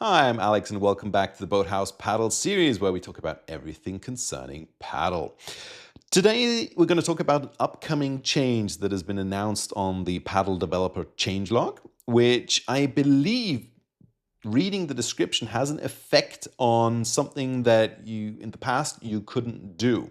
Hi, I'm Alex, and welcome back to the Boathouse Paddle series, where we talk about everything concerning paddle. Today, we're going to talk about an upcoming change that has been announced on the paddle developer changelog, which I believe, reading the description, has an effect on something that in the past, you couldn't do.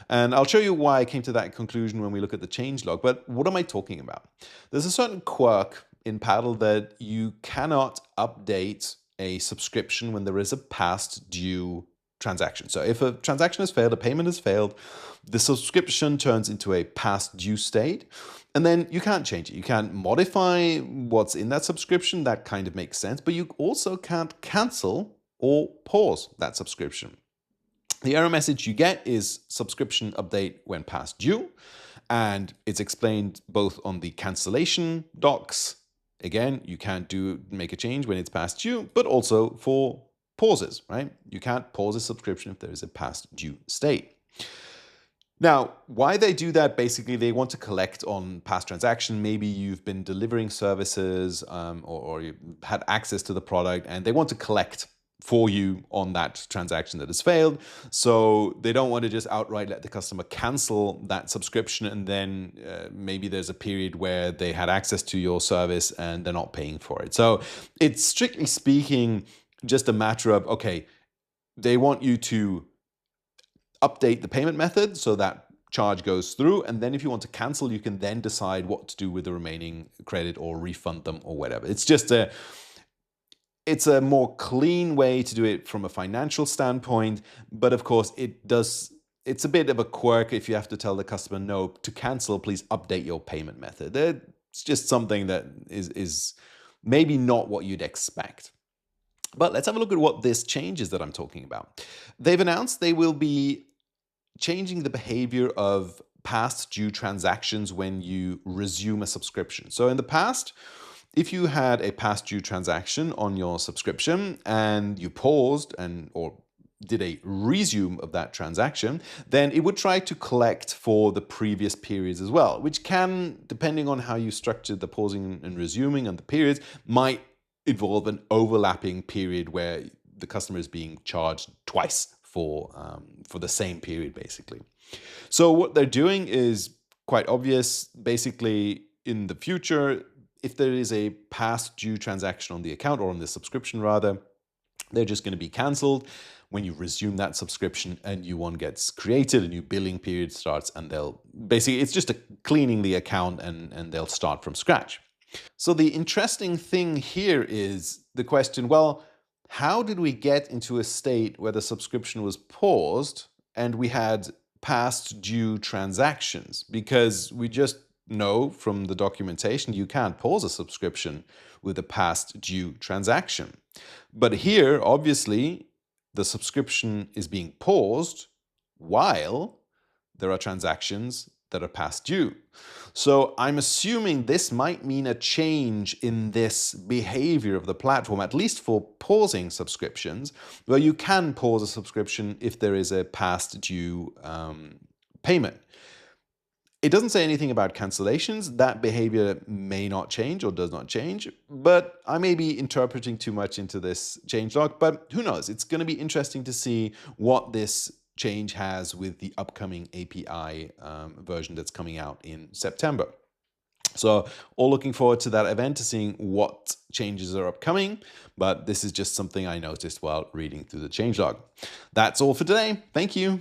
And I'll show you why I came to that conclusion when we look at the changelog. But what am I talking about? There's a certain quirk in Paddle that you cannot update a subscription when there is a past due transaction. So if a transaction has failed, a payment has failed, the subscription turns into a past due state, and then you can't change it. You can't modify what's in that subscription. That kind of makes sense, but you also can't cancel or pause that subscription. The error message you get is subscription update when past due, and it's explained both on the cancellation docs. Again, you can't make a change when it's past due, but also for pauses, right? You can't pause a subscription if there is a past due state. Now, why they do that, basically, they want to collect on past transaction. Maybe you've been delivering services or you had access to the product, and they want to collect for you on that transaction that has failed. So they don't want to just outright let the customer cancel that subscription, and then maybe there's a period where they had access to your service and they're not paying for it. So it's, strictly speaking, just a matter of, okay, they want you to update the payment method so that charge goes through, and then if you want to cancel, you can then decide what to do with the remaining credit or refund them or whatever. It's a more clean way to do it from a financial standpoint, but of course it's a bit of a quirk if you have to tell the customer, no, to cancel, please update your payment method. It's just something that is maybe not what you'd expect. But let's have a look at what this change is that I'm talking about. They've announced they will be changing the behavior of past due transactions when you resume a subscription. So in the past, if you had a past due transaction on your subscription and you paused or did a resume of that transaction, then it would try to collect for the previous periods as well, which can, depending on how you structured the pausing and resuming and the periods, might involve an overlapping period where the customer is being charged twice for the same period, basically. So what they're doing is quite obvious. Basically, in the future, if there is a past due transaction on the account, or on the subscription rather, they're just going to be canceled when you resume that subscription. A new one gets created, a new billing period starts, and it's just cleaning the account, and they'll start from scratch. So the interesting thing here is the question, well, how did we get into a state where the subscription was paused and we had past due transactions? Because we just know from the documentation you can't pause a subscription with a past due transaction. But here, obviously, the subscription is being paused while there are transactions that are past due. So I'm assuming this might mean a change in this behavior of the platform, at least for pausing subscriptions, where you can pause a subscription if there is a past due payment. It doesn't say anything about cancellations. That behavior may not change or does not change, but I may be interpreting too much into this changelog, but who knows? It's going to be interesting to see what this change has with the upcoming API version that's coming out in September. So all looking forward to that event, to seeing what changes are upcoming, but this is just something I noticed while reading through the changelog. That's all for today. Thank you.